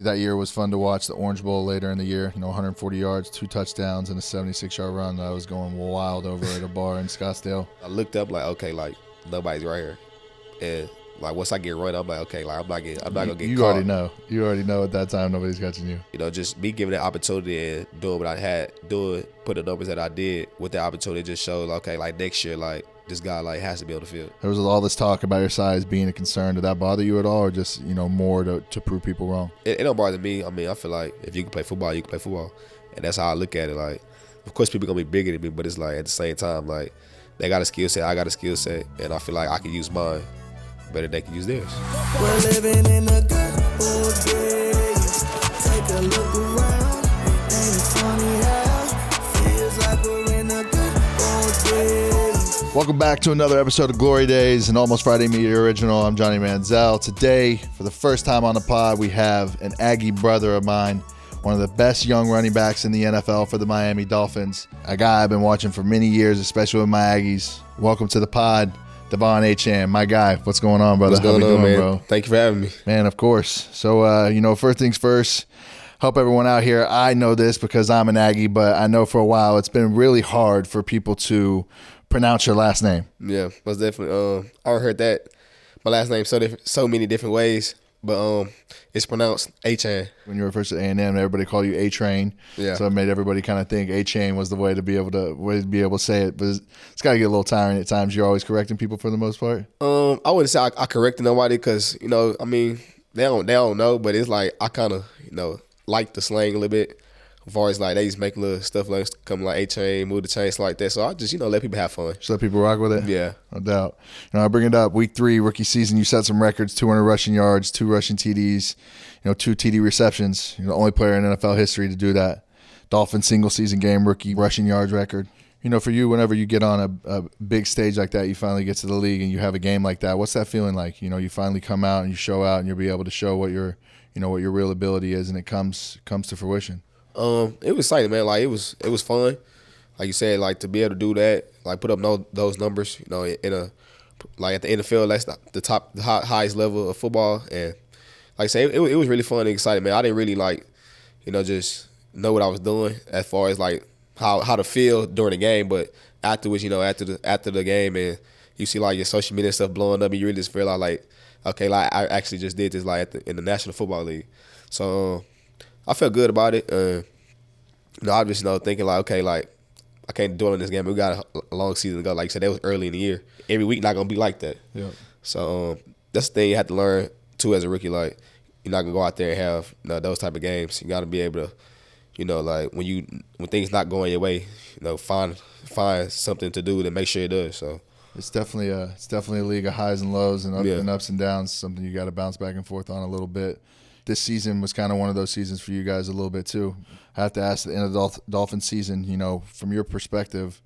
That year was fun to watch. The Orange Bowl later in the year, 140 yards, 2 touchdowns, and a 76-yard run. I was going wild over at a bar in Scottsdale. I looked up okay, nobody's right here, and once I get run, I'm like, okay, I'm not gonna get you caught. You already know at that time nobody's catching you. Just me giving that opportunity and doing what I had, put the numbers that I did with the opportunity just showed, okay, next year, this guy has to be on the field. There was all this talk about your size being a concern. Did that bother you at all, or just more to prove people wrong? It don't bother me. I mean, I feel like if you can play football, you can play football, and that's how I look at it. Of course, people gonna be bigger than me, but it's at the same time, they got a skill set, I got a skill set, and I feel like I can use mine better than they can use theirs. We're living in a good old days. Take a look around. Ain't it funny how feels like we're in a good old days. Welcome back to another episode of Glory Daze, an Almost Friday Media original. I'm Johnny Manziel. Today, for the first time on the pod, we have an Aggie brother of mine, one of the best young running backs in the NFL for the Miami Dolphins. A guy I've been watching for many years, especially with my Aggies. Welcome to the pod, De'Von Achane, my guy. What's going on, brother? What's going on, man? Bro? Thank you for having me. Man, of course. So, first things first, help everyone out here. I know this because I'm an Aggie, but I know for a while it's been really hard for people to pronounce your last name. Yeah, most definitely. I heard that my last name so many different ways, but it's pronounced Achane. When you were first at A&M, everybody called you A-Train. Yeah. So it made everybody kind of think Achane was the way to be able to say it. But it's got to get a little tiring at times. You're always correcting people for the most part. I wouldn't say I corrected nobody because they don't know, but it's I kind of like the slang a little bit. As far as they just make little stuff come A-Chain, move the chains like that. So I just let people have fun. Just let people rock with it? Yeah. No doubt. I bring it up. Week 3, rookie season, you set some records, 200 rushing yards, 2 rushing TDs, 2 TD receptions. You're the only player in NFL history to do that. Dolphins single season game rookie rushing yards record. For you, whenever you get on a big stage like that, you finally get to the league and you have a game like that. What's that feeling like? You finally come out and you show out and you'll be able to show what your real ability is, and it comes to fruition. It was exciting, man. It was fun. Like you said, to be able to do that, put up those numbers, in at the NFL, that's the highest level of football. And like I say, it was really fun and exciting, man. I didn't really just know what I was doing as far as how to feel during the game, but afterwards, after the game, and you see your social media stuff blowing up, and you really just feel okay, I actually just did this in the National Football League. So I felt good about it. I was just thinking okay, I can't dwell on this game. We got a long season to go. Like you said, that was early in the year. Every week not gonna be like that. Yeah. So that's the thing you have to learn too as a rookie. You're not gonna go out there and have those type of games. You got to be able to, when things not going your way, find something to do to make sure it does. So. It's definitely a league of highs and lows and ups and downs. Something you got to bounce back and forth on a little bit. This season was kind of one of those seasons for you guys a little bit too. I have to ask, at the end of the Dolphin season, from your perspective,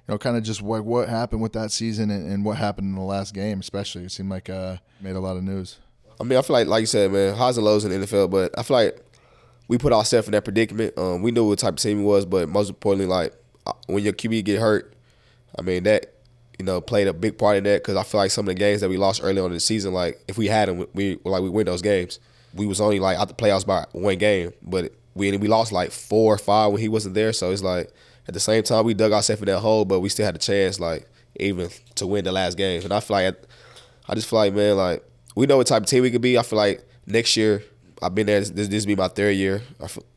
kind of just what happened with that season and what happened in the last game, especially. It seemed like made a lot of news. I mean, I feel like you said, man, highs and lows in the NFL, but I feel like we put ourselves in that predicament. We knew what type of team it was, but most importantly, when your QB get hurt, I mean, that played a big part in that, because I feel like some of the games that we lost early on in the season, if we had them, we win those games. We was only out the playoffs by one game, but we lost 4 or 5 when he wasn't there. So it's at the same time we dug ourselves in that hole, but we still had a chance even to win the last game. And I just feel like, man, we know what type of team we could be. I feel like next year, I've been there. This will be my 3rd year.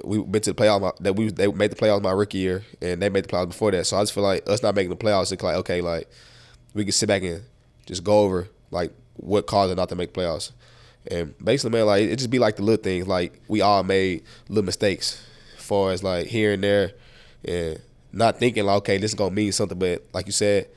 We've been to the playoffs. They made the playoffs my rookie year, and they made the playoffs before that. So I just feel like us not making the playoffs, it's okay, we can sit back and just go over what caused it not to make playoffs. And basically, man, it just be the little things. We all made little mistakes as far as here and there, and not thinking okay, this is gonna mean something. But like you said,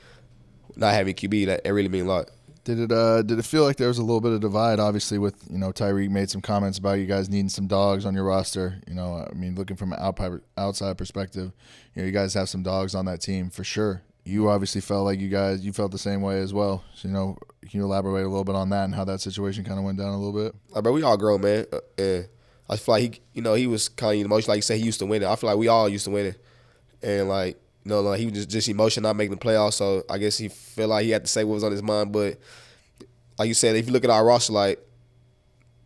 not having QB, that it really mean a lot. Did it feel like there was a little bit of divide? Obviously, with Tyreek made some comments about you guys needing some dogs on your roster. Looking from an outside perspective, you guys have some dogs on that team for sure. You obviously felt like you felt the same way as well. So, can you elaborate a little bit on that and how that situation kind of went down a little bit? But we all grown, man. And I feel like he was kind of emotional. Like you said, he used to win it. I feel like we all used to win it. And he was just emotional, not making the playoffs. So I guess he felt like he had to say what was on his mind. But like you said, if you look at our roster, 9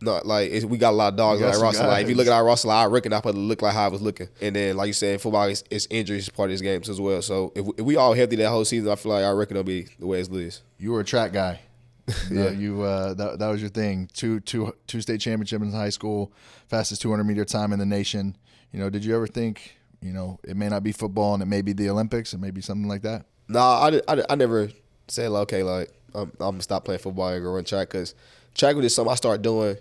not like we got a lot of dogs You got like some roster. Like if you look guys. at our roster, like, I reckon I probably look like how I was looking. And then like you said, football is injuries part of this game as well. So if we all healthy that whole season, I feel like I reckon it'll be the way it is. You were a track guy. Yeah. That was your thing. Two state championships in high school, fastest 200-meter time in the nation. Did you ever think, it may not be football and it may be the Olympics, it may be something like that? Nah, I never said like, okay, like I'm gonna stop playing football and go run track, because track was just something I started doing.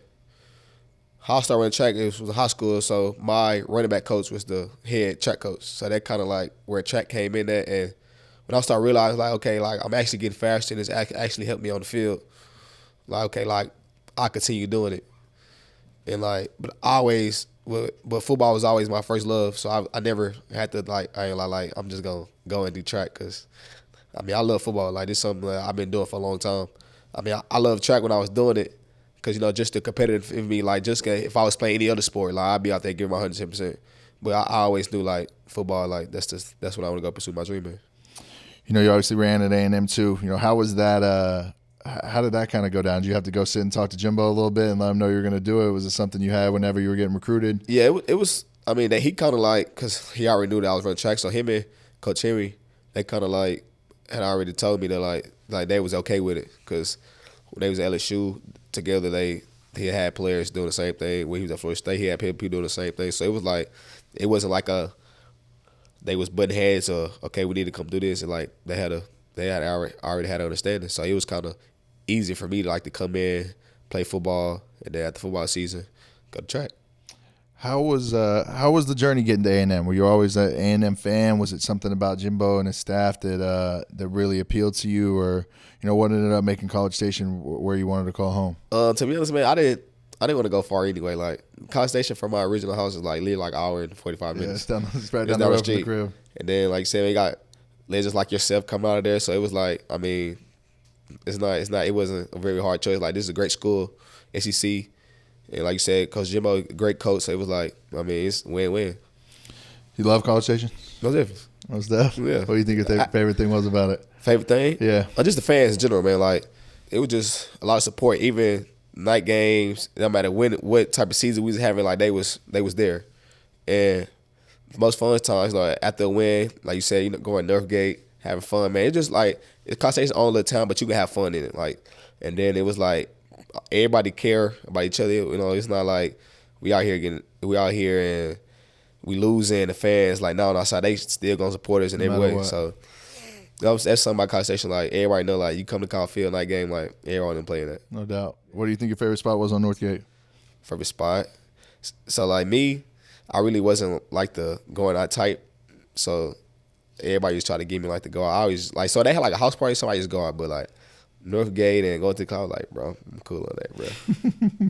How I started running track, it was high school, so my running back coach was the head track coach. So that kind of like where track came in at. And when I started realizing like, okay, like I'm actually getting faster and it's actually helped me on the field. Like, okay, like I continue doing it. And like, but football was always my first love. So I never had to like, I ain't like I'm just gonna go and do track, because I mean I love football. Like this is something that I've been doing for a long time. I mean I love track when I was doing it, because just the competitive in me. Like just if I was playing any other sport, like I'd be out there giving my 110%. But I always knew like football, like that's what I want to go pursue my dream in. You obviously ran at A&M too. How was that? How did that kind of go down? Did you have to go sit and talk to Jimbo a little bit and let him know you were going to do it? Was it something you had whenever you were getting recruited? Yeah, it was. I mean, that he kind of like, because he already knew that I was running track. So him and Coach Henry, they kind of like had already told me that like they was okay with it, because when they was at LSU together, he had players doing the same thing. When he was at Florida State, he had people doing the same thing. So it was like, it wasn't like they was butting heads or, okay, we need to come do this. And like they already had an understanding. So it was kind of easy for me to like to come in, play football, and then after football season, go to track. How was the journey getting to A&M? Were you always an A&M fan? Was it something about Jimbo and his staff that really appealed to you, or what ended up making College Station where you wanted to call home? To be honest, man, I didn't want to go far anyway. Like College Station from my original house is like literally like an hour and 45 minutes. Yeah, it's right down the road from the crib. And then like you said, we got legends like yourself coming out of there. So it was like, I mean, it wasn't a very hard choice. Like this is a great school, SEC. And like you said, Coach Jimbo, great coach. So it was like, I mean, it's win-win. You love College Station? No difference. Most definitely. Yeah. What do you think your favorite thing was about it? Favorite thing? Yeah. Just the fans in general, man. Like, it was just a lot of support. Even night games, no matter what type of season we was having, like they was there. And the most fun times, like after a win, like you said, going Northgate, having fun, man. It's just like, it's College Station's own little town, but you can have fun in it. Like, and then it was like, everybody care about each other. It's not like we out here and we losing, and the fans like no, outside they still gonna support us in every way. What. So that's something about College Station. Like everybody know, like you come to College Field night game, like everyone been playing that. No doubt. What do you think your favorite spot was on Northgate? Favorite spot. So like me, I really wasn't like the going out type. So everybody just try to get me like to go out. I always like, so they had like a house party, so I just go out, but like Northgate and going to the club, like, bro, I'm cool on that, bro.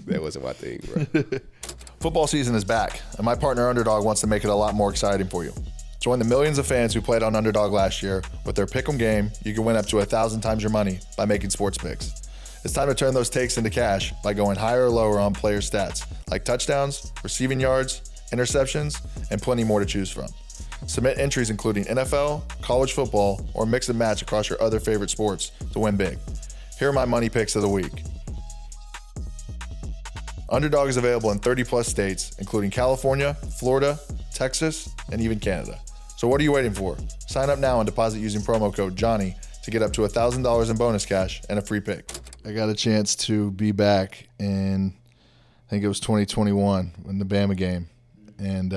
That wasn't my thing, bro. Football season is back, and my partner Underdog wants to make it a lot more exciting for you. Join the millions of fans who played on Underdog last year. With their Pick'em game, you can win up to 1,000 times your money by making sports picks. It's time to turn those takes into cash by going higher or lower on player stats, like touchdowns, receiving yards, interceptions, and plenty more to choose from. Submit entries including NFL, college football, or mix and match across your other favorite sports to win big. Here are my money picks of the week. Underdog is available in 30-plus states, including California, Florida, Texas, and even Canada. So what are you waiting for? Sign up now and deposit using promo code Johnny to get up to $1,000 in bonus cash and a free pick. I got a chance to be back in, I think it was 2021, in the Bama game. And,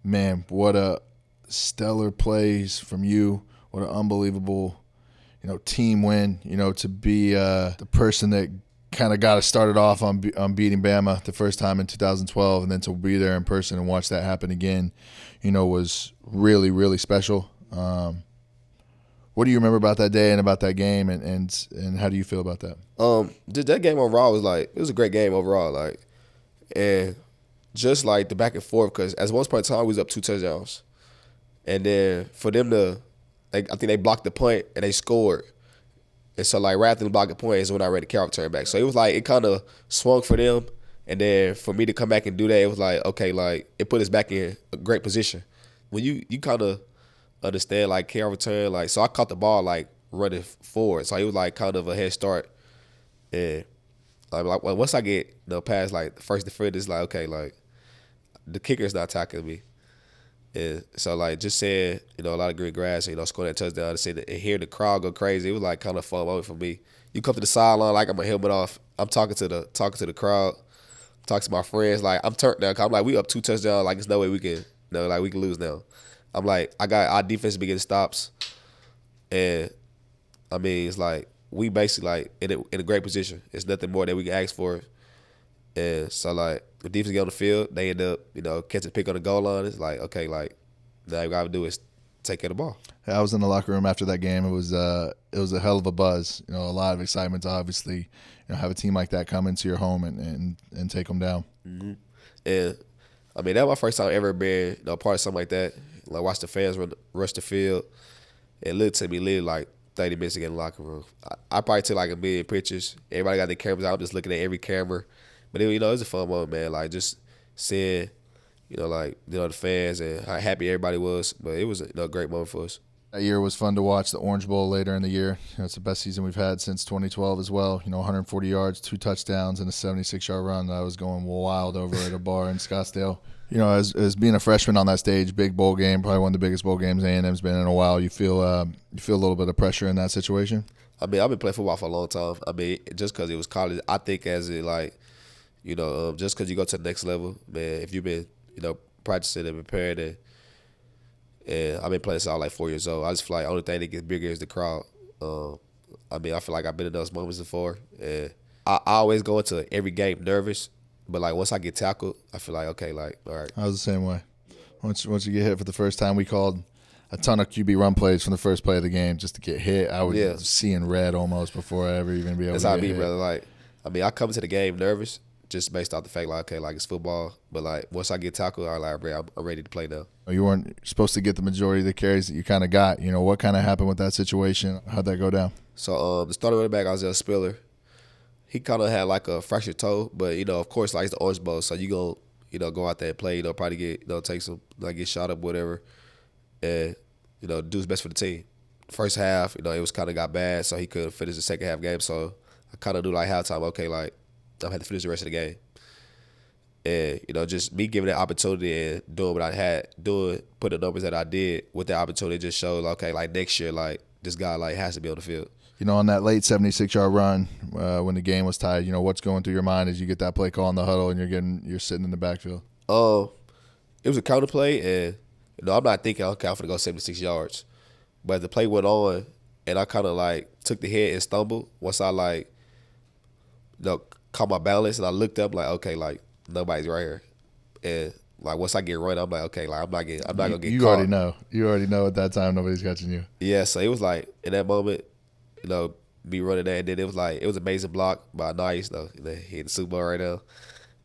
man, what a stellar plays from you. What an unbelievable, team win, to be the person that kind of got us started off on beating Bama the first time in 2012, and then to be there in person and watch that happen again, was really, really special. What do you remember about that day and about that game, and how do you feel about that? That game overall it was a great game overall, like, and just like the back and forth, because at one point in time we was up 2 touchdowns, and then for them to, I think they blocked the punt and they scored, and so like right after the block the point is when I read the kickoff turn back. So it was like it kind of swung for them, and then for me to come back and do that, it was like okay, like it put us back in a great position. When you kind of understand like kickoff return, like so I caught the ball like running forward, so it was like kind of a head start, and Like once I get past like the first defender, it's like okay, like the kicker's not tackling me. And so like just saying, a lot of green grass, and scoring that touchdown and hearing the crowd go crazy, it was like kind of fun moment for me. You come to the sideline like I'm a helmet off. I'm talking to the crowd, talking to my friends. Like I'm turned down. I'm like we up 2 touchdowns. Like there's no way we can, like we can lose now. I'm like I got our defense be getting stops, and I mean it's like we basically like in a great position. It's nothing more that we can ask for. And so like the defense get on the field, they end up catching the pick on the goal line. It's like okay, like now all we gotta do is take care of the ball. I was in the locker room after that game. It was a hell of a buzz. A lot of excitement to obviously have a team like that come into your home and take them down. Mm-hmm. And I mean that was my first time ever being part of something like that. Like watch the fans rush the field. It looked to me literally like 30 minutes to get in the locker room. I probably took like a million pictures. Everybody got their cameras out. I'm just looking at every camera. But it was a fun moment, man. Like just seeing, the fans and how happy everybody was. But it was a great moment for us. That year was fun to watch. The Orange Bowl later in the year. It's the best season we've had since 2012 as well. 140 yards, 2 touchdowns, and a 76-yard run. I was going wild over at a bar in Scottsdale. As being a freshman on that stage, big bowl game, probably one of the biggest bowl games A&M's been in a while. You feel a little bit of pressure in that situation? I mean, I've been playing football for a long time. I mean, just because it was college, I think just because you go to the next level, man, if you've been, practicing and preparing and I've been playing since I was like 4 years old. I just feel like the only thing that gets bigger is the crowd. I mean, I feel like I've been in those moments before. And I always go into every game nervous, but like once I get tackled, I feel like, okay, like, all right. I was the same way. Once you get hit for the first time, we called a ton of QB run plays from the first play of the game just to get hit. I was seeing red almost before I ever even be able to get hit. That's how I be, brother. Like, I mean, I come into the game nervous just based off the fact, like, okay, like it's football. But, like, once I get tackled, I'm like, I'm ready to play now. You weren't supposed to get the majority of the carries that you kind of got. What kind of happened with that situation? How'd that go down? So, the starting running back, Isaiah Spiller, he kind of had, like, a fractured toe. But, of course, like, it's the Orange Bowl. So, you going go out there and play, probably get, take some, like, get shot up, whatever. And, do his best for the team. First half, it was kind of got bad, so he couldn't finish the second half game. So, I kind of knew, like, halftime, okay, like, I had to finish the rest of the game. And, just me giving that opportunity and doing what I had, put the numbers that I did with that opportunity just showed, okay, like next year, like this guy like has to be on the field. On that late 76-yard run when the game was tied, what's going through your mind as you get that play call in the huddle and you're sitting in the backfield? It was a counter play, and I'm not thinking, okay, I'm going to go 76 yards. But the play went on, and I kind of like took the hit and stumbled. Once I like, caught my balance and I looked up like, okay, like nobody's right here. And like once I get run, I'm like, okay, like I'm not gonna get you caught. You already know at that time nobody's catching you. Yeah, so it was like in that moment, me running that, and then it was amazing block by Nice, he in the Super Bowl right now.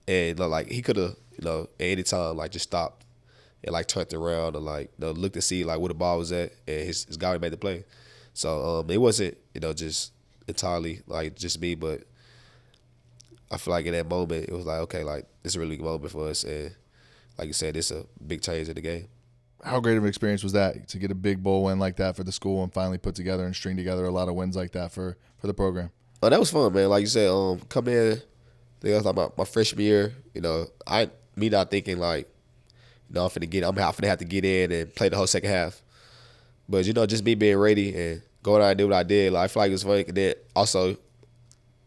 And like he could have, at any time like just stopped and like turned around and like looked to see like where the ball was at, and his guy made the play. So it wasn't, just entirely like just me, but I feel like in that moment, it was like, okay, like, this is a really good moment for us. And like you said, it's a big change in the game. How great of an experience was that to get a big bowl win like that for the school and finally put together and string together a lot of wins like that for the program? Oh, that was fun, man. Like you said, coming in, I think it was like my freshman year, me not thinking like, I'm finna have to get in and play the whole second half. But, just me being ready and going out and do what I did, like, I feel like it was fun. And then also,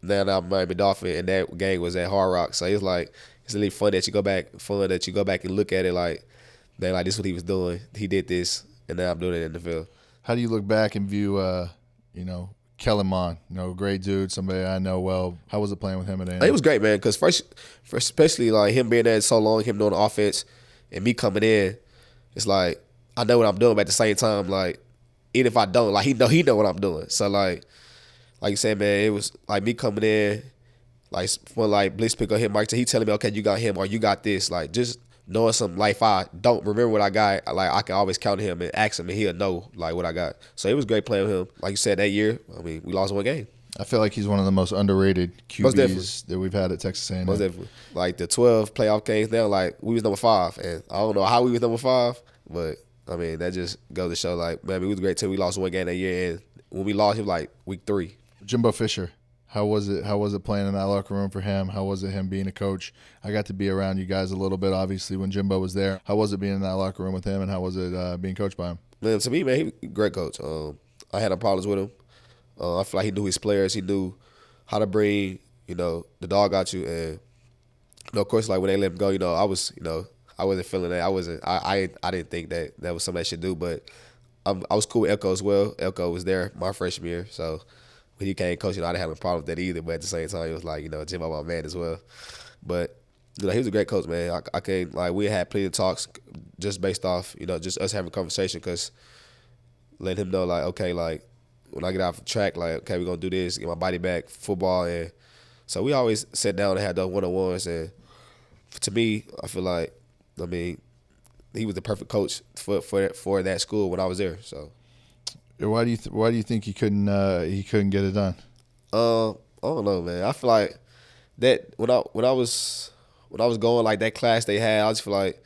now I'm Miami Dolphins, and that game was at Hard Rock. So it's like it's really fun that you go back and look at it like, man, like this is what he was doing. He did this, and now I'm doing it in the field. How do you look back and view, Kellen Mond? Great dude, somebody I know well. How was it playing with him at A&M? It was great, man. Because first, especially like him being there so long, him doing the offense, and me coming in, it's like I know what I'm doing, but at the same time, like even if I don't, like he know what I'm doing. So like you said, man, it was like me coming in, like when like Blitz pick up him, Mike, he telling me, okay, you got him or you got this. Like just knowing something, like if I don't remember what I got, like I can always count him and ask him, and he'll know like what I got. So it was great playing with him. Like you said, that year, I mean, we lost one game. I feel like he's one of the most underrated QBs that we've had at Texas A&M. Most definitely. Like the 12 playoff games now, like we was number 5, and I don't know how we was number 5, but I mean that just goes to show like, man, we was a great team. We lost one game that year, and when we lost, it was like week 3. Jimbo Fisher, How was it? How was it playing in that locker room for him? How was it him being a coach? I got to be around you guys a little bit, obviously, when Jimbo was there. How was it being in that locker room with him, and how was it being coached by him? Man, to me, man, he was a great coach. I had no problems with him. I feel like he knew his players. He knew how to bring, the dog out you. And, of course, like when they let him go, I wasn't feeling that. I didn't think that was something they should do. But I was cool with Elko as well. Elko was there my freshman year. So when he came coach, I didn't have a problem with that either. But at the same time, it was like, Jimbo my man as well. But, he was a great coach, man. I can't, like, we had plenty of talks just based off, just us having a conversation because letting him know, like, okay, like, when I get off the track, like, okay, we're going to do this, get my body back, football. And so we always sat down and had those one-on-ones. And to me, I feel like, he was the perfect coach for that school when I was there. So, why do you think he couldn't get it done? I don't know, man. I feel like that when I was going, like, that class they had, I just feel like,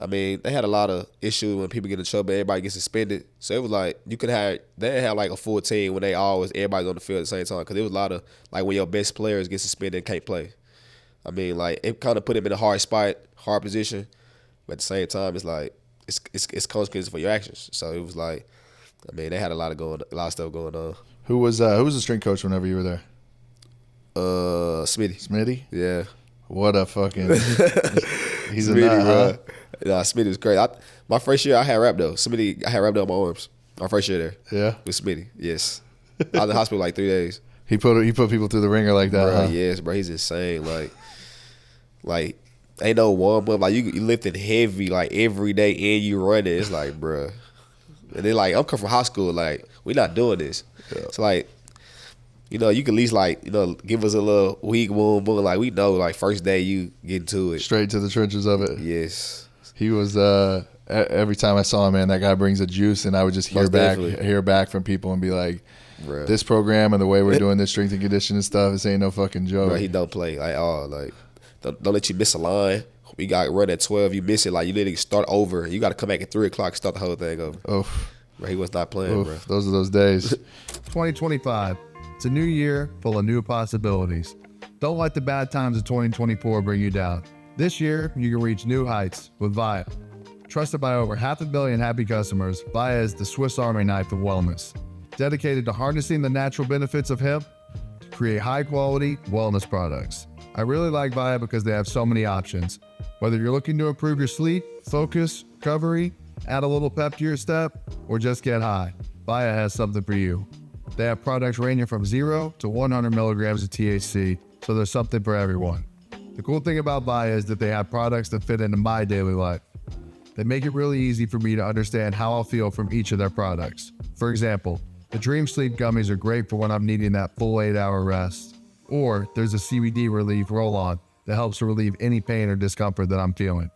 they had a lot of issues when people get in trouble, everybody gets suspended. So it was like they didn't have like a full team when everybody's on the field at the same time, because it was a lot of, like, when your best players get suspended and can't play. Like, it kind of put him in a hard spot, hard position, but at the same time, it's like it's consequences for your actions. So it was like, they had a lot of stuff going on. Who was the strength coach whenever you were there? Smitty. Smitty? Yeah. What a fucking he's Smitty, a nut, huh? Nah, Smitty was great. My first year, I had rap though. I had rap on my arms. My first year there. Yeah. With Smitty, yes. I was in the hospital like 3 days. He put people through the ringer like that, Bro, huh? yes, bro. He's insane. Like ain't no warm up. Like, you lifting heavy like every day and you running. It's like, bro. And then, like, I'm coming from high school. Like, we not doing this. Yeah. It's like, you can at least, like, give us a little week, boom. Like, we know, like, first day you get into it. Straight to the trenches of it. Yes. He was every time I saw him, man, that guy brings a juice, and I would just hear back from people and be like, bruh, this program and the way we're doing this strength and conditioning stuff, this ain't no fucking joke. Bro, he don't play like all. Like, don't let you miss a line. We got run at 12. You miss it, like, you literally start over. You got to come back at 3 o'clock, start the whole thing over. Oh, bro, he was not playing, bro. Those are those days. 2025. It's a new year full of new possibilities. Don't let the bad times of 2024 bring you down. This year, you can reach new heights with VIIA. Trusted by over 500 million happy customers, VIIA is the Swiss Army knife of wellness. Dedicated to harnessing the natural benefits of hemp to create high-quality wellness products. I really like VIIA because they have so many options. Whether you're looking to improve your sleep, focus, recovery, add a little pep to your step, or just get high, VIIA has something for you. They have products ranging from 0 to 100 milligrams of THC, so there's something for everyone. The cool thing about VIIA is that they have products that fit into my daily life. They make it really easy for me to understand how I'll feel from each of their products. For example, the Dream Sleep gummies are great for when I'm needing that full 8-hour rest. Or there's a CBD relief roll-on that helps to relieve any pain or discomfort that I'm feeling.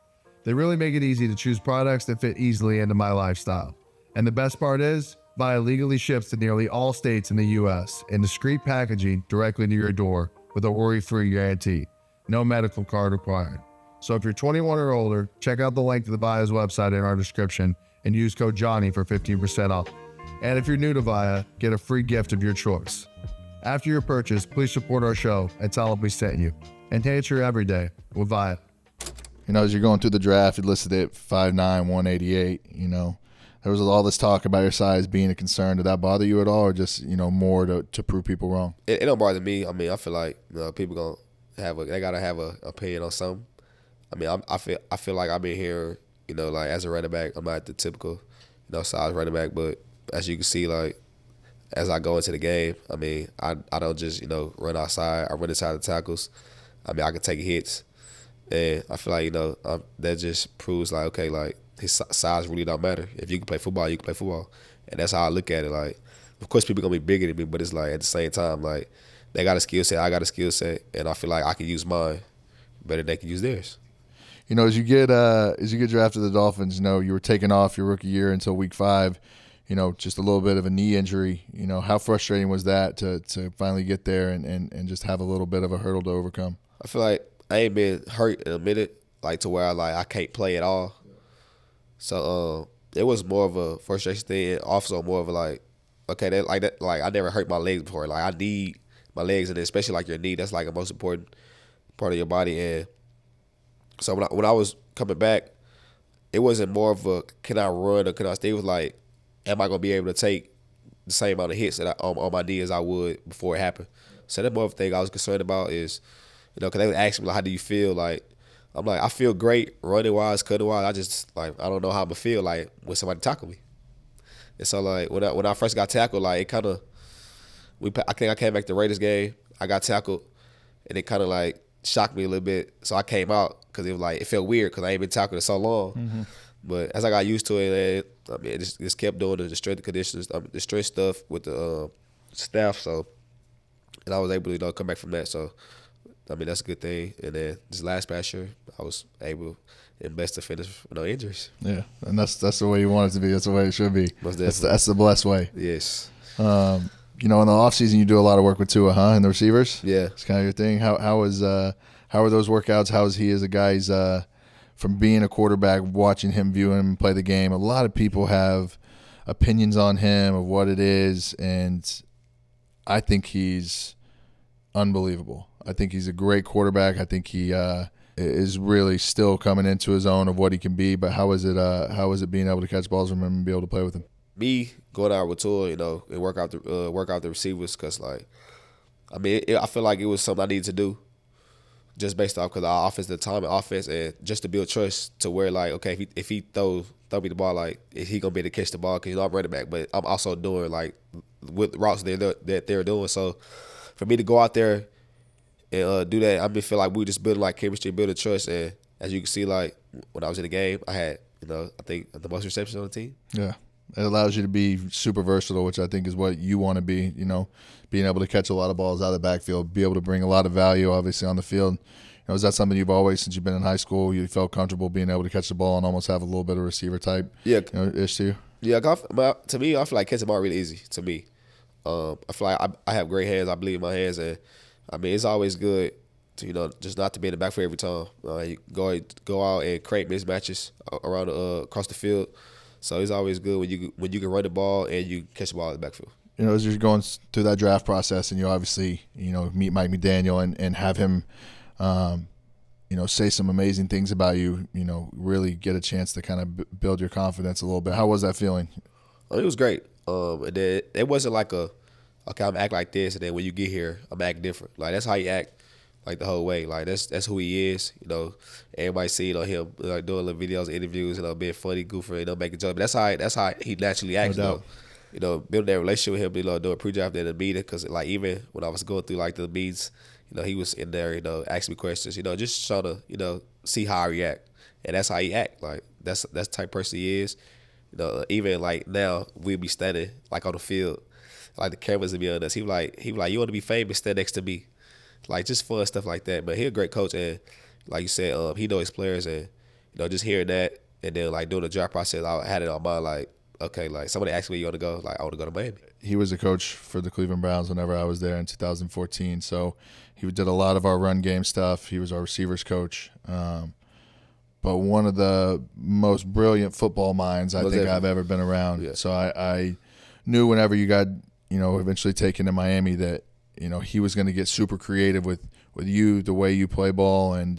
They really make it easy to choose products that fit easily into my lifestyle. And the best part is, VIIA legally ships to nearly all states in the U.S. in discreet packaging directly to your door with a worry-free guarantee. No medical card required. So if you're 21 or older, check out the link to the VIIA's website in our description and use code Johnny for 15% off. And if you're new to VIIA, get a free gift of your choice. After your purchase, please support our show and tell them we sent you. Enhance your everyday with VIIA. As you're going through the draft, it listed it 5'9", 188, There was all this talk about your size being a concern. Did that bother you at all, or just, more to prove people wrong? It don't bother me. I feel like people they gotta have a opinion on something. I feel like I've been here, like, as a running back, I'm not the typical, size running back, but as you can see, like, as I go into the game, I don't just, run outside. I run inside the tackles. I can take hits, and I feel like, that just proves, like, okay, like, his size really don't matter. If you can play football, you can play football, and that's how I look at it. Like, of course, people gonna be bigger than me, but it's like, at the same time, like, they got a skill set, I got a skill set, and I feel like I can use mine better than they can use theirs. As you get drafted to the Dolphins, you were taken off your rookie year until week 5. Just a little bit of a knee injury. How frustrating was that to finally get there and just have a little bit of a hurdle to overcome? I feel like I ain't been hurt in a minute, like, to where I can't play at all. So it was more of a frustration thing, and also more of a, like, okay, I never hurt my legs before. Like, I need my legs, and then especially like your knee. That's like the most important part of your body. And so when I was coming back, it wasn't more of a can I run or can I stay. It was like, am I gonna be able to take the same amount of hits that on my knee as I would before it happened? So that's more of a thing I was concerned about is, because they would ask me like, how do you feel? Like, I'm like, I feel great running wise, cutting wise. I just like I don't know how I'm gonna feel like when somebody tackle me. And so like when I first got tackled, like it kind of I think I came back to the Raiders game. I got tackled, and it kind of like shocked me a little bit. So I came out because it felt weird because I ain't been tackled in so long. Mm-hmm. But as I got used to it, I mean, it just kept doing the strength conditions, the strength stuff with the staff. So, and I was able to come back from that. So, I mean, that's a good thing. And then this last past year, I was able and best to finish with no injuries. Yeah, and that's the way you want it to be. That's the way it should be. That's the blessed way. Yes. In the offseason, you do a lot of work with Tua, huh? And the receivers. Yeah, it's kind of your thing. How are those workouts? How is he as a guy? He's from being a quarterback, watching him, viewing him play the game. A lot of people have opinions on him of what it is, and I think he's unbelievable. I think he's a great quarterback. I think he is really still coming into his own of what he can be. But how is it being able to catch balls from him and be able to play with him? Me going out with Tua, and work out the receivers, because like, I mean, I feel like it was something I needed to do, just based off because our offense, the time and offense, and just to build trust to where like, okay, if he throw me the ball, like he gonna be able to catch the ball because I'm running back, but I'm also doing like with routes that they're doing. So for me to go out there and do that, I mean, feel like we just building like chemistry, building trust, and as you can see, like when I was in the game, I had I think the most receptions on the team. Yeah. It allows you to be super versatile, which I think is what you want to be, being able to catch a lot of balls out of the backfield, be able to bring a lot of value, obviously, on the field. Is that something you've always, since you've been in high school, you felt comfortable being able to catch the ball and almost have a little bit of receiver type ish to you? Yeah, to me, I feel like catching the ball really easy to me. I feel like I have great hands. I believe in my hands, and I mean, it's always good to, just not to be in the backfield every time. You go out and create mismatches around across the field. So it's always good when you can run the ball and you catch the ball in the backfield. As you're going through that draft process, and you obviously meet Mike McDaniel and have him, say some amazing things about you. Really get a chance to kind of build your confidence a little bit. How was that feeling? It was great. And then it wasn't like okay, I'm act like this, and then when you get here, I'm act different. Like that's how you act. Like the whole way, like that's who he is. Everybody see him like doing little videos, interviews, being funny, goofy, making jokes. But that's how he naturally acts. No doubt. Building that relationship with him, doing pre-draft and the meeting, because like even when I was going through like the meetings, he was in there, asking me questions, just trying to see how I react, and that's how he act. Like that's the type of person he is. Even like now we'll be standing like on the field, like the cameras will be on us. He like you want to be famous, stand next to me. Like just fun stuff like that. But he's a great coach, and like you said, he knows his players, and just hearing that, and then like doing the draft process, I had it on mind like, okay, like somebody asked me, you want to go? Like I want to go to Miami. He was a coach for the Cleveland Browns whenever I was there in 2014. So he did a lot of our run game stuff. He was our receivers coach. But one of the most brilliant football minds I think I've ever been around. Yeah. So I knew whenever you got eventually taken to Miami that he was going to get super creative with you, the way you play ball, and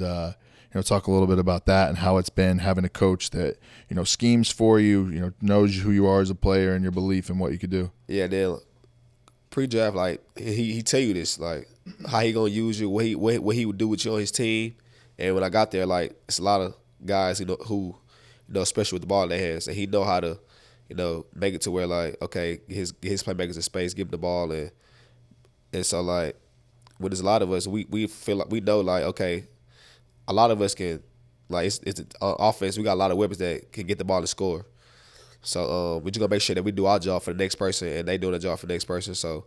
talk a little bit about that and how it's been having a coach that schemes for you, knows who you are as a player and your belief in what you could do. Yeah, then pre-draft, like he tell you this, like how he gonna use you, what he would do with you on his team, and when I got there, like it's a lot of guys who especially with the ball in their hands, and he know how to make it to where like okay, his playmakers in space, give him the ball and so, like, when there's a lot of us, we feel like we know, like, okay, a lot of us can, like, it's offense. We got a lot of weapons that can get the ball and score. So, we're just going to make sure that we do our job for the next person and they doing a job for the next person. So,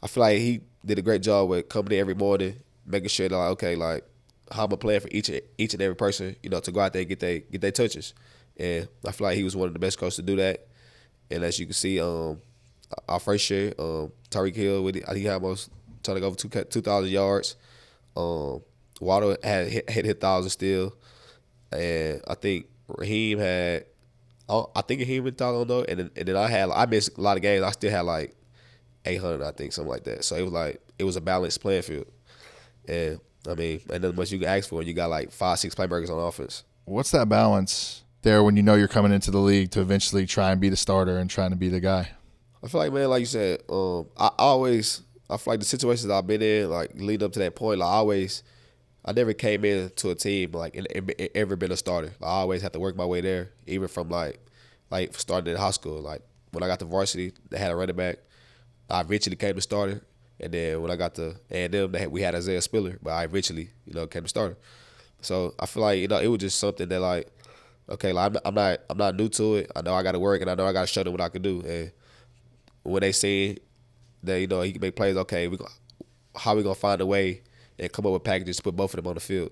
I feel like he did a great job with coming in every morning, making sure that, like, okay, like, how I'm playing for each and every person, to go out there and get their touches. And I feel like he was one of the best coaches to do that. And as you can see, our first year, Tyreek Hill, I think he had almost trying to go over 2,000 yards. Waddle had hit 1,000 still, and I think Raheem had. I think Raheem hit 1,000 though, and then I missed a lot of games. I still had like 800, I think, something like that. So it it was a balanced playing field. And I mean, ain't nothing much you can ask for. You got like 5-6 playmakers on offense. What's that balance there when you know you're coming into the league to eventually try and be the starter and trying to be the guy? I feel like, man, like you said, I feel like the situations I've been in, like leading up to that point, like I never came into a team like and ever been a starter. Like, I always had to work my way there, even from like starting in high school. Like when I got to varsity, they had a running back. I eventually came to starter, and then when I got to A&M, we had Isaiah Spiller, but I eventually, came to starter. So I feel like it was just something that like, okay, like I'm not new to it. I know I got to work, and I know I got to show them what I can do. And when they see that he can make plays, okay, how we gonna find a way and come up with packages to put both of them on the field.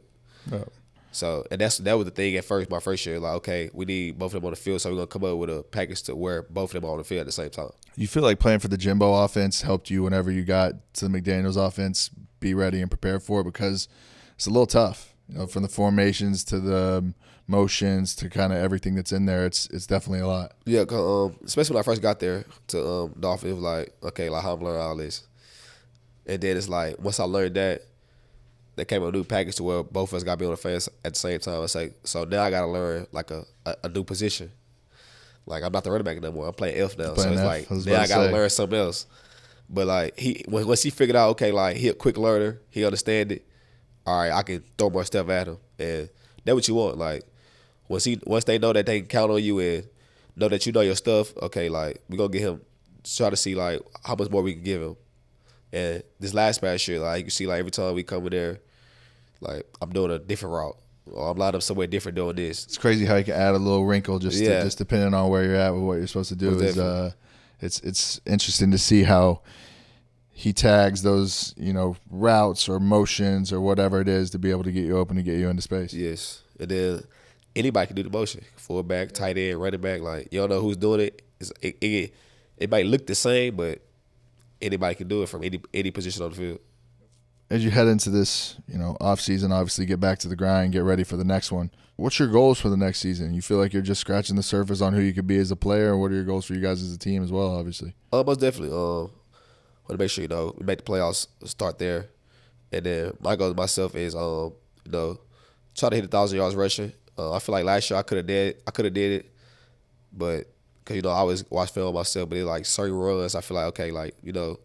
Oh. So and that was the thing at first, my first year, like, okay, we need both of them on the field, so we're gonna come up with a package to where both of them are on the field at the same time. You feel like playing for the Jimbo offense helped you whenever you got to the McDaniel's offense be ready and prepared for it, because it's a little tough, from the formations to the motions to kind of everything that's in there. It's definitely a lot. Yeah, especially when I first got there to Dolphins, it was like, okay, like how I'm learning all this. And then it's like, once I learned that, they came with a new package to where both of us got to be on the fence at the same time. It's like, so now I got to learn like a new position. Like, I'm not the running back no more. I'm playing F now. So it's like, now I got to learn something else. But like, once he figured out, okay, like he a quick learner, he understand it. All right, I can throw more stuff at him, and that's what you want. Like, once they know that they can count on you and know that you know your stuff, okay, like we gonna get him, try to see like how much more we can give him. And this last past year, like you can see, like every time we come in there, like I'm doing a different route, or I'm lined up somewhere different doing this. It's crazy how you can add a little wrinkle just depending on where you're at with what you're supposed to do. It's interesting to see how he tags those, routes or motions or whatever it is to be able to get you open and get you into space. Yes. And then anybody can do the motion. Fullback, tight end, running back. Like, you don't know who's doing it. It might look the same, but anybody can do it from any position on the field. As you head into this, off season, obviously get back to the grind, get ready for the next one. What's your goals for the next season? You feel like you're just scratching the surface on who you could be as a player, or what are your goals for you guys as a team as well, obviously? Most definitely. Want to make sure, we make the playoffs, start there. And then my goal to myself is, try to hit 1,000 yards rushing. I feel like last year I could have did it, but because I always watch film myself, but it's like certain runs I feel like, okay, like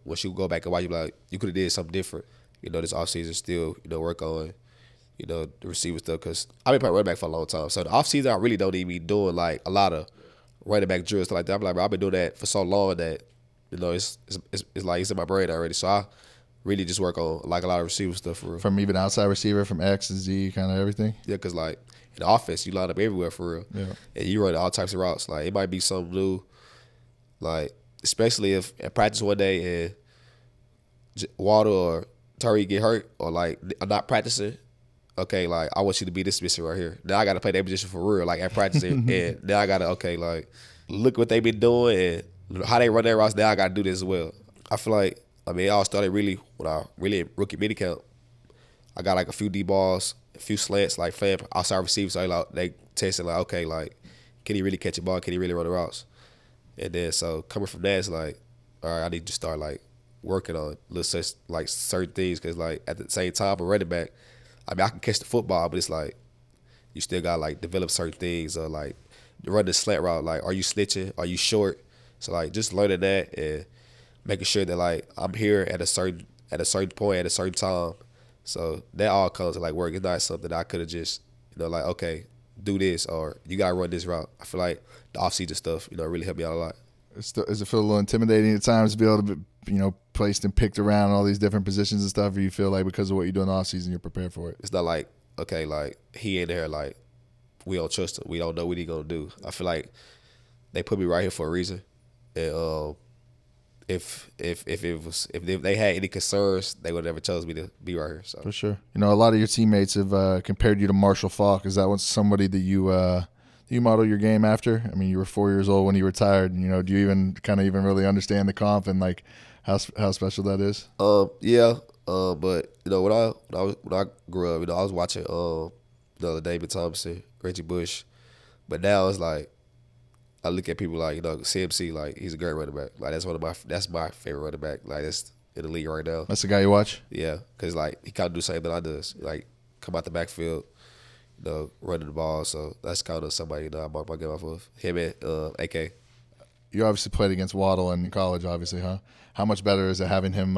once you go back and watch, you be like, you could have did something different. This offseason still work on the receiver stuff, because I've been playing running back for a long time. So the offseason I really don't even be doing like a lot of running back drills stuff like that. I'm like, bro, I've been doing that for so long that it's like it's in my brain already. So I really just work on like a lot of receiver stuff for real. From even outside receiver, from X and Z, kind of everything. Yeah, because like in the offense, you line up everywhere for real. Yeah. And you run all types of routes. Like, it might be something new. Like, especially if at practice one day and Waddle or Tyreek get hurt, or like I'm not practicing. Okay, like I want you to be this position right here. Now I got to play that position for real, like at practicing, and now I got to like look what they been doing and how they run their routes. Now I got to do this as well. I feel like it all started really when I really rookie minicamp. I got like a few deep balls, a few slants, like playing outside receivers. So like they testing like, okay, like can he really catch a ball? Can he really run the routes? And then so coming from that, it's like, all right, I need to start like working on certain things, because like at the same time, a running back, I can catch the football, but it's like you still got like develop certain things, or like run the slant route. Like, are you snitching? Are you short? So like just learning that and making sure that like I'm here at a certain point at a certain time. So that all comes to like work. It's not something that I could have just like, okay, do this, or you gotta run this route. I feel like the off-season stuff really helped me out a lot. Does it feel a little intimidating at times to be able to be, placed and picked around all these different positions and stuff, or you feel like because of what you do in the offseason, you're prepared for it? It's not like, okay, like he in there, like we don't trust him. We don't know what he gonna do. I feel like they put me right here for a reason. And if they had any concerns, they would have never chose me to be right here. So for sure. A lot of your teammates have compared you to Marshall Faulk. Is that somebody that you model your game after? I mean, you were 4 years old when you retired. Do you even really understand the comp and like how special that is? Yeah. But when I grew up, I was watching David Thompson, Reggie Bush, but now it's like I look at people like CMC, like he's a great running back. Like that's my favorite running back. Like in the league right now. That's the guy you watch? Yeah, because like he kind of do the same thing I does. Like come out the backfield, running the ball. So that's kind of somebody I mark my game off of. Him and AK. You obviously played against Waddle in college, obviously, huh? How much better is it having him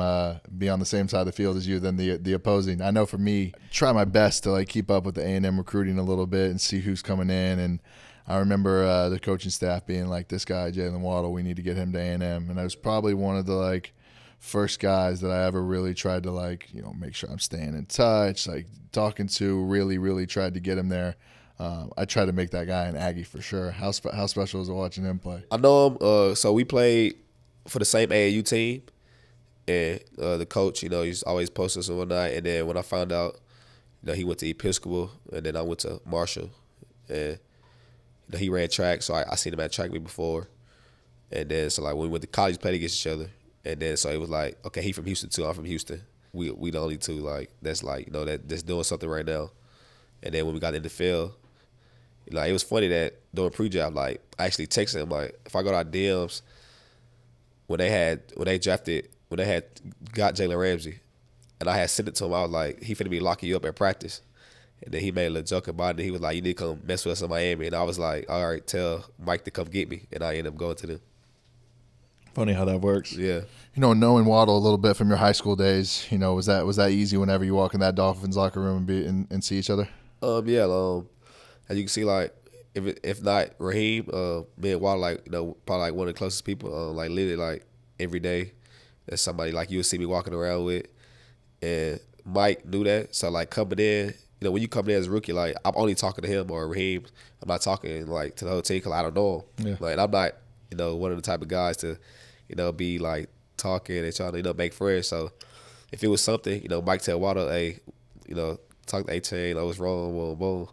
be on the same side of the field as you than the opposing? I know for me, I try my best to like keep up with the A&M recruiting a little bit and see who's coming in. And I remember the coaching staff being like, "This guy, Jaylen Waddle, we need to get him to A&M." And I was probably one of the like first guys that I ever really tried to like, make sure I'm staying in touch, like talking to. Really tried to get him there. I tried to make that guy an Aggie for sure. How special is it watching him play? I know him. So we played for the same AAU team, and the coach, he's always posting us and whatnot. And then when I found out, he went to Episcopal, and then I went to Marshall, and he ran track, so I seen him at track meet before. And then so like when we went to college, played against each other, and then so it was like, okay, he from Houston too, I'm from Houston. We the only two like that's like that's doing something right now. And then when we got in the field. Like it was funny that during pre-draft, like I actually texted him like if I go to our DMs when they had got Jalen Ramsey, and I had sent it to him, I was like, he finna be locking you up at practice, and then he made a little joke about it. He was like, you need to come mess with us in Miami, and I was like, all right, tell Mike to come get me, and I ended up going to them. Funny how that works. Yeah. Knowing Waddle a little bit from your high school days, was that easy whenever you walk in that Dolphins locker room and see each other? As you can see, like if not Raheem, me and Waddle, like probably like one of the closest people, like literally like every day. That's somebody like you would see me walking around with, and Mike knew that. So like coming in, when you come in as a rookie, like I'm only talking to him or Raheem. I'm not talking like to the whole team because I don't know him. Yeah. Like I'm not one of the type of guys to be like talking and trying to make friends. So if it was something, Mike tell Waddle, hey, talk to Achane, what's wrong, boom, boom.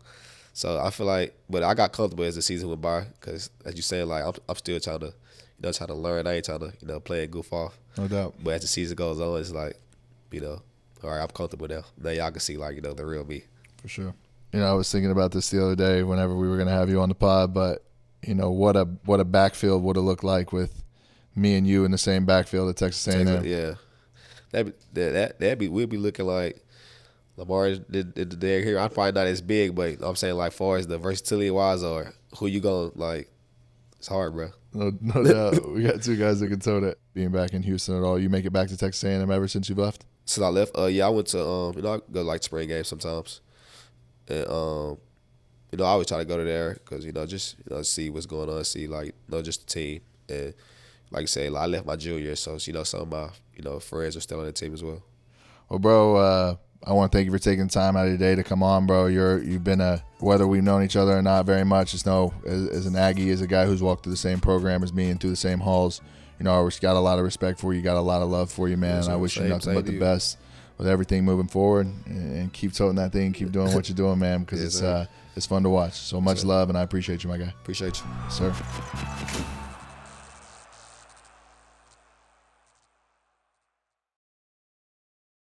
So I feel like, but I got comfortable as the season went by because, as you said, like I'm still trying to, trying to learn. I ain't trying to, play and goof off. No doubt. But as the season goes on, it's like, all right, I'm comfortable now. Now y'all can see like, the real me. For sure. I was thinking about this the other day whenever we were going to have you on the pod, but what a backfield would have looked like with me and you in the same backfield at Texas A&M. Yeah, we'd be looking like. Lamar did the day here. I'm probably not as big, but I'm saying like far as the versatility wise or who you gonna like, it's hard, bro. No doubt. We got two guys that can tote it. Being back in Houston at all, you make it back to Texas A&M ever since you've left? Since I left, I went to I go to like spring games sometimes, and I always try to go to there because just see what's going on, see like just the team, and like I say, like, I left my junior year, so some of my friends are still on the team as well. Well, bro. I want to thank you for taking time out of your day to come on, bro. You've been whether we've known each other or not very much, just know as an Aggie, as a guy who's walked through the same program as me and through the same halls, I got a lot of respect for you, got a lot of love for you, man. And I wish you nothing but the best with everything moving forward, and keep toting that thing, keep doing what you're doing, man, because it's fun to watch. So much love, and I appreciate you, my guy. Appreciate you. Sir.